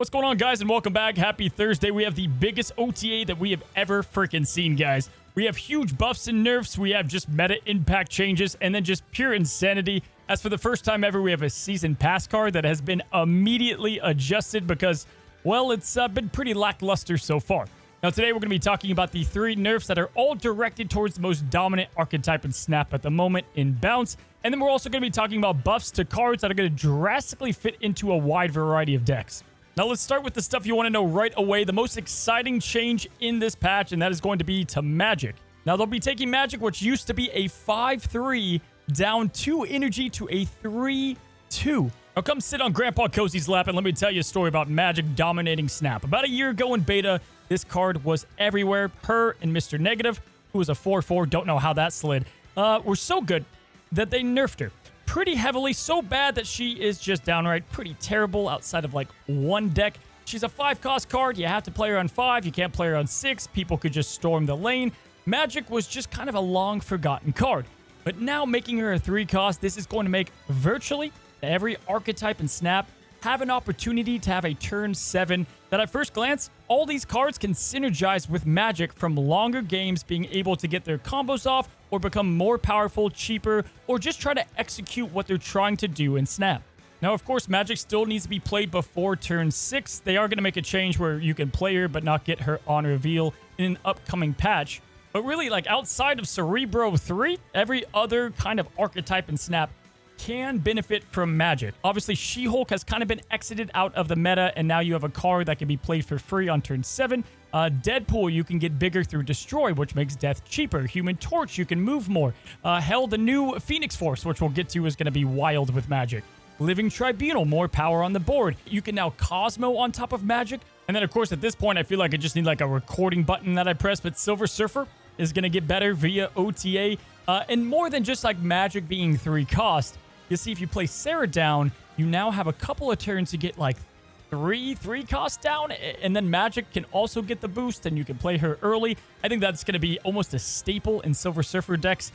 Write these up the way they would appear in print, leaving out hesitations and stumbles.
What's going on, guys, and welcome back. Happy Thursday. We have the biggest OTA that we have ever freaking seen, guys. We have huge buffs and nerfs. We have just meta impact changes and then just pure insanity. As for the first time ever, we have a season pass card that has been immediately adjusted because, well, it's been pretty lackluster so far. Now, today we're going to be talking about the 3 nerfs that are all directed towards the most dominant archetype and snap at the moment in Bounce. And then we're also going to be talking about buffs to cards that are going to drastically fit into a wide variety of decks. Now, let's start with the stuff you want to know right away. The most exciting change in this patch, and that is going to be to Magik. Now, they'll be taking Magik, which used to be a 5-3, down 2 energy to a 3-2. Now, come sit on Grandpa Cozy's lap and let me tell you a story about Magik dominating Snap. About a year ago in beta, this card was everywhere. Her and Mr. Negative, who was a 4-4, don't know how that slid, were so good that they nerfed her pretty heavily, so bad that she is just downright pretty terrible outside of like one deck. She's a 5-cost card. You have to play her on 5. You can't play her on 6. People could just storm the lane. Magik was just kind of a long-forgotten card. But now making her a 3-cost, this is going to make virtually every archetype in Snap have an opportunity to have a turn 7 that at first glance, all these cards can synergize with Magik from longer games, being able to get their combos off or become more powerful, cheaper, or just try to execute what they're trying to do in Snap. Now, of course, Magik still needs to be played before turn 6. They are going to make a change where you can play her but not get her on reveal in an upcoming patch. But really, like outside of Cerebro 3, every other kind of archetype in Snap can benefit from Magik. Obviously, She-Hulk has kind of been exited out of the meta, and now you have a card that can be played for free on turn 7. Deadpool, you can get bigger through Destroy, which makes death cheaper. Human Torch, you can move more. Hell, the new Phoenix Force, which we'll get to, is going to be wild with Magik. Living Tribunal, more power on the board. You can now Cosmo on top of Magik. And then, of course, at this point, I feel like I just need like a recording button that I press, but Silver Surfer is going to get better via OTA. And more than just like Magik being 3-cost, you see, if you play Sarah down, you now have a couple of turns to get like 3-cost down, and then Magik can also get the boost, and you can play her early. I think that's going to be almost a staple in Silver Surfer decks.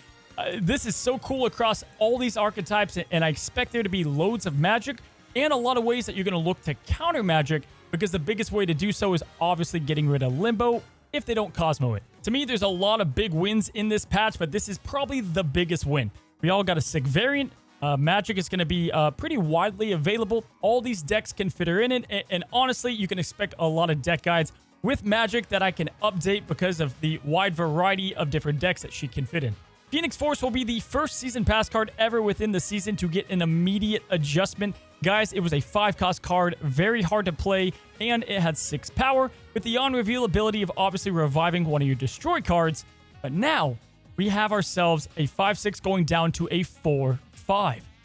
This is so cool across all these archetypes, and I expect there to be loads of Magik and a lot of ways that you're going to look to counter Magik, because the biggest way to do so is obviously getting rid of Limbo if they don't Cosmo it. To me, there's a lot of big wins in this patch, but this is probably the biggest win. We all got a sick variant. Magik is going to be pretty widely available. All these decks can fit her in it, and honestly, you can expect a lot of deck guides with Magik that I can update because of the wide variety of different decks that she can fit in. Phoenix Force will be the first season pass card ever within the season to get an immediate adjustment. Guys, it was a 5-cost card, very hard to play, and it had 6 power, with the on-reveal ability of obviously reviving one of your destroy cards. But now, we have ourselves a 5-6 going down to a 4-5.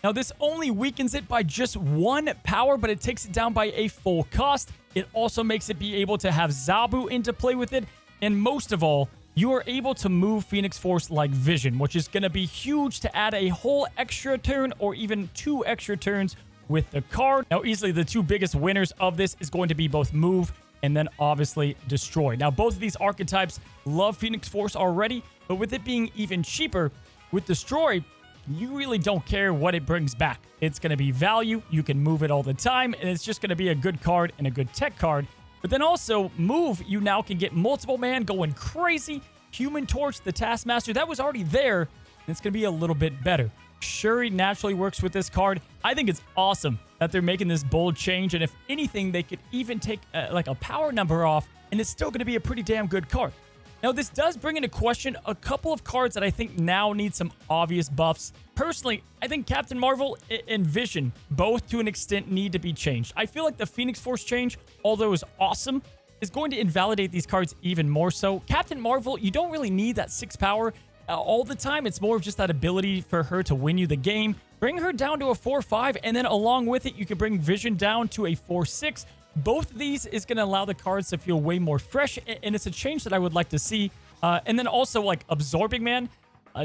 Now, this only weakens it by just 1 power, but it takes it down by a full cost. It also makes it be able to have Zabu into play with it. And most of all, you are able to move Phoenix Force like Vision, which is going to be huge to add a whole extra turn or even 2 extra turns with the card. Now, easily the 2 biggest winners of this is going to be both Move and then obviously Destroy. Now, both of these archetypes love Phoenix Force already, but with it being even cheaper, with Destroy, you really don't care what it brings back. It's going to be value. You can move it all the time, and it's just going to be a good card and a good tech card. But then also, Move, you now can get Multiple Man going crazy. Human Torch, the Taskmaster, that was already there, and it's going to be a little bit better. Shuri naturally works with this card. I think it's awesome that they're making this bold change, and if anything, they could even take like a power number off, and it's still going to be a pretty damn good card. Now, this does bring into question a couple of cards that I think now need some obvious buffs. Personally, I think Captain Marvel and Vision, both to an extent, need to be changed. I feel like the Phoenix Force change, although is awesome, is going to invalidate these cards even more so. Captain Marvel, you don't really need that 6 power all the time. It's more of just that ability for her to win you the game. Bring her down to a 4-5, and then along with it, you can bring Vision down to a 4-6. Both of these is going to allow the cards to feel way more fresh, and it's a change that I would like to see. And then also, like, Absorbing Man.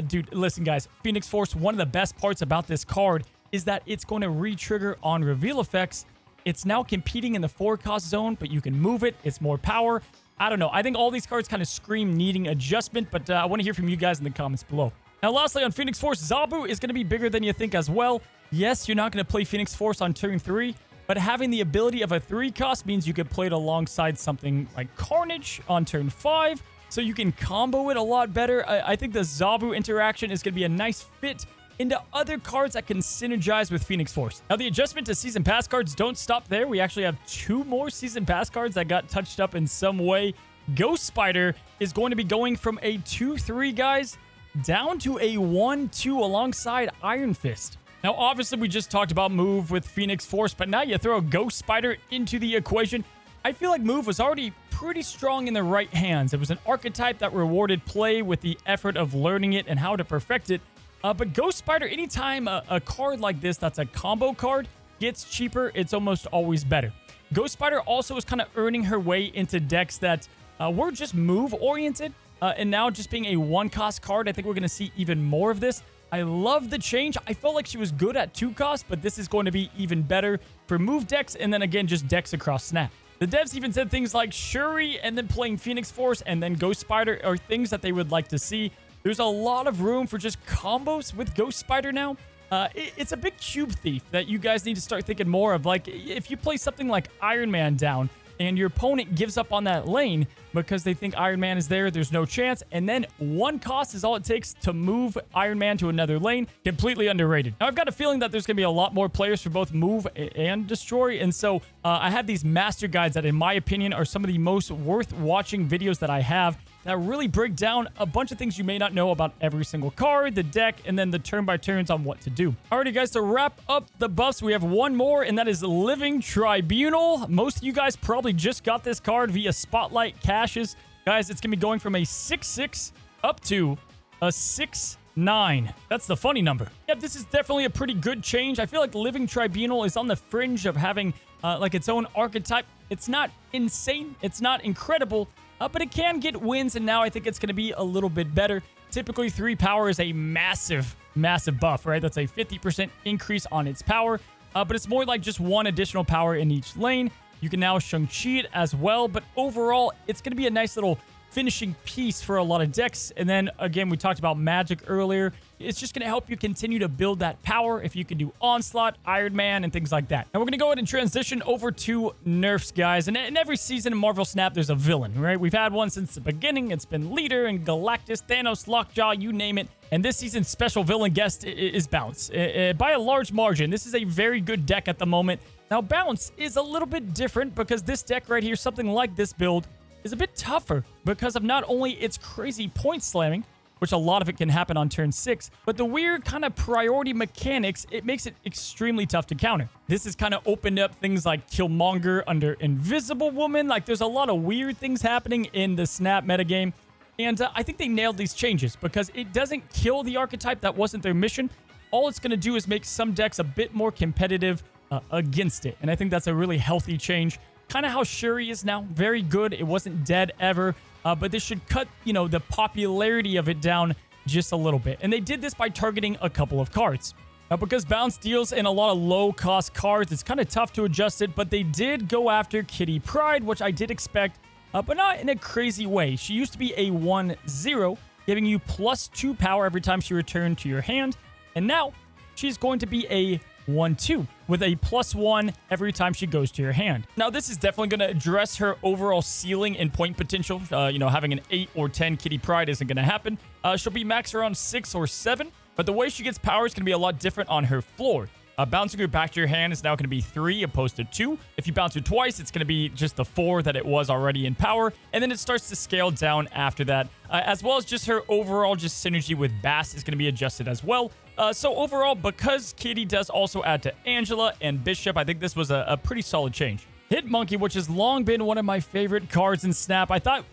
Dude, listen, guys. Phoenix Force, one of the best parts about this card is that it's going to re-trigger on reveal effects. It's now competing in the 4-cost zone, but you can move it. It's more power. I don't know. I think all these cards kind of scream needing adjustment, but I want to hear from you guys in the comments below. Now, lastly, on Phoenix Force, Zabu is going to be bigger than you think as well. Yes, you're not going to play Phoenix Force on turn 3, but having the ability of a 3 cost means you could play it alongside something like Carnage on turn 5, so you can combo it a lot better. I think the Zabu interaction is going to be a nice fit into other cards that can synergize with Phoenix Force. Now, the adjustment to Season Pass cards don't stop there. We actually have 2 more Season Pass cards that got touched up in some way. Ghost Spider is going to be going from a 2-3, guys, down to a 1-2 alongside Iron Fist. Now, obviously, we just talked about Move with Phoenix Force, but now you throw a Ghost Spider into the equation. I feel like Move was already pretty strong in the right hands. It was an archetype that rewarded play with the effort of learning it and how to perfect it. But Ghost Spider, anytime a card like this that's a combo card gets cheaper, it's almost always better. Ghost Spider also is kind of earning her way into decks that were just move-oriented, and now just being a 1-cost card, I think we're going to see even more of this. I love the change. I felt like she was good at 2 costs, but this is going to be even better for move decks, and then again, just decks across Snap. The devs even said things like Shuri and then playing Phoenix Force and then Ghost Spider are things that they would like to see. There's a lot of room for just combos with Ghost Spider now. It's a big cube thief that you guys need to start thinking more of. Like, if you play something like Iron Man down and your opponent gives up on that lane because they think Iron Man is there, there's no chance, and then 1 cost is all it takes to move Iron Man to another lane, completely underrated. Now, I've got a feeling that there's going to be a lot more players for both Move and Destroy, and so I have these master guides that, in my opinion, are some of the most worth watching videos that I have, that really break down a bunch of things you may not know about every single card, the deck, and then the turn-by-turns on what to do. Alrighty, guys, to wrap up the buffs, we have one more, and that is Living Tribunal. Most of you guys probably just got this card via Spotlight Caches. Guys, it's going to be going from a 6-6 up to a 6-9. That's the funny number. Yep, this is definitely a pretty good change. I feel like Living Tribunal is on the fringe of having like its own archetype. It's not insane. It's not incredible. But it can get wins, and now I think it's going to be a little bit better. Typically, 3 power is a massive, massive buff, right? That's a 50% increase on its power, but it's more like just 1 additional power in each lane. You can now Shang-Chi it as well, but overall, it's going to be a nice little finishing piece for a lot of decks. And then, again, we talked about Magik earlier. It's just going to help you continue to build that power if you can do Onslaught, Iron Man, and things like that. Now, we're going to go ahead and transition over to nerfs, guys. And in every season in Marvel Snap, there's a villain, right? We've had one since the beginning. It's been Leader and Galactus, Thanos, Lockjaw, you name it. And this season's special villain guest is Bounce. By a large margin, this is a very good deck at the moment. Now, Bounce is a little bit different because this deck right here, something like this build, is a bit tougher because of not only its crazy point slamming, which a lot of it can happen on turn 6, but the weird kind of priority mechanics, it makes it extremely tough to counter. This has kind of opened up things like Killmonger under Invisible Woman. Like, there's a lot of weird things happening in the Snap metagame, and I think they nailed these changes because it doesn't kill the archetype. That wasn't their mission. All it's going to do is make some decks a bit more competitive against it, and I think that's a really healthy change. Kind of how Shuri is now. Very good. It wasn't dead ever. But this should cut, the popularity of it down just a little bit. And they did this by targeting a couple of cards. Now, because Bounce deals in a lot of low-cost cards, it's kind of tough to adjust it. But they did go after Kitty Pryde, which I did expect, but not in a crazy way. She used to be a 1-0, giving you +2 power every time she returned to your hand. And now she's going to be a 1-2 with a +1 every time she goes to your hand. Now, this is definitely going to address her overall ceiling and point potential. Having an 8 or 10 Kitty Pryde isn't going to happen. She'll be max around 6 or 7, but the way she gets power is going to be a lot different on her floor. Bouncing her back to your hand is now going to be 3 opposed to 2. If you bounce her twice, it's going to be just the 4 that it was already in power, and then it starts to scale down after that, as well as just her overall just synergy with Bass is going to be adjusted as well. So overall, because Kitty does also add to Angela and Bishop, I think this was a pretty solid change. Hitmonkey, which has long been one of my favorite cards in Snap, I thought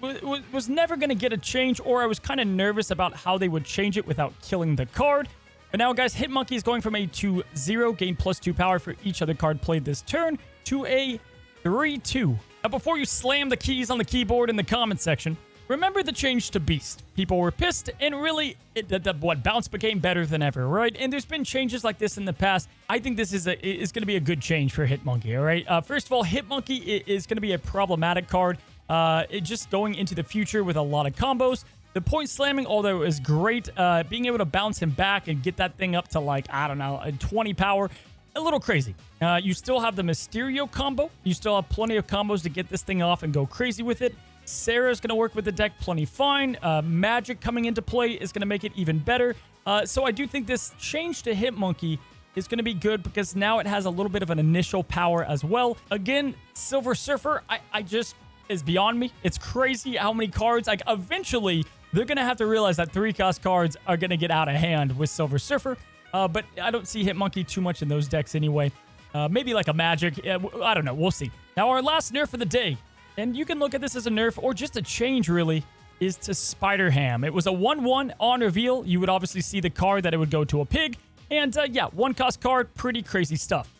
was never going to get a change, or I was kind of nervous about how they would change it without killing the card. But now, guys, Hitmonkey is going from a 2-0, gain +2 power for each other card played this turn, to a 3-2. Now, before you slam the keys on the keyboard in the comment section, remember the change to Beast. People were pissed, and really, Bounce became better than ever, right? And there's been changes like this in the past. I think this is going to be a good change for Hitmonkey, all right? First of all, Hitmonkey is going to be a problematic card. Just going into the future with a lot of combos. The point slamming, although is great, being able to bounce him back and get that thing up to, like, I don't know, 20 power, a little crazy. You still have the Mysterio combo. You still have plenty of combos to get this thing off and go crazy with it. Sarah's going to work with the deck plenty fine. Magik coming into play is going to make it even better. So I do think this change to Hitmonkey is going to be good because now it has a little bit of an initial power as well. Again, Silver Surfer, I just is beyond me. It's crazy how many cards. Like, eventually, they're going to have to realize that 3-cost cards are going to get out of hand with Silver Surfer. But I don't see Hitmonkey too much in those decks anyway. Maybe like a Magik. I don't know. We'll see. Now, our last nerf of the day, and you can look at this as a nerf or just a change, really, is to SpiderHam. It was a 1/1 on reveal. You would obviously see the card that it would go to a pig. And yeah, 1-cost card, pretty crazy stuff.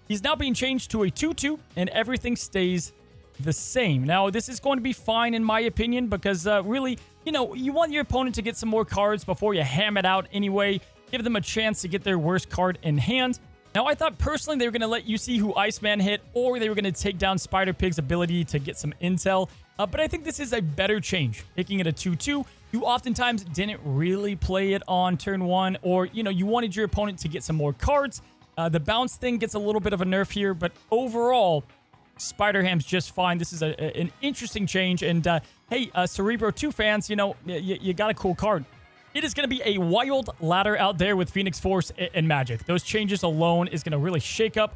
He's now being changed to a 2/2, and everything stays the same. Now, this is going to be fine in my opinion because really, you know, you want your opponent to get some more cards before you ham it out anyway. Give them a chance to get their worst card in hand. Now, I thought personally they were going to let you see who Iceman hit, or they were going to take down Spider-Pig's ability to get some intel. But I think this is a better change. Picking it a 2/2, you oftentimes didn't really play it on turn 1, or, you know, you wanted your opponent to get some more cards. The bounce thing gets a little bit of a nerf here, but overall, SpiderHam's just fine. This is an interesting change. And hey, Cerebro 2 fans, you know, you got a cool card. It is going to be a wild ladder out there with Phoenix Force and Magik. Those changes alone is going to really shake up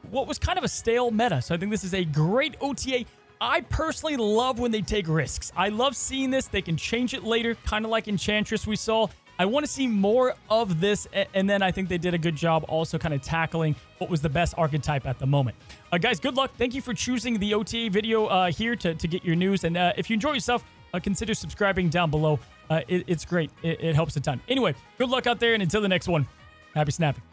what was kind of a stale meta. So I think this is a great OTA. I personally love when they take risks. I love seeing this. They can change it later, kind of like Enchantress we saw. I want to see more of this, and then I think they did a good job also kind of tackling what was the best archetype at the moment. Guys, good luck. Thank you for choosing the OTA video here to get your news. And if you enjoy yourself, consider subscribing down below. It's great. It helps a ton. Anyway, good luck out there, and until the next one, happy snapping.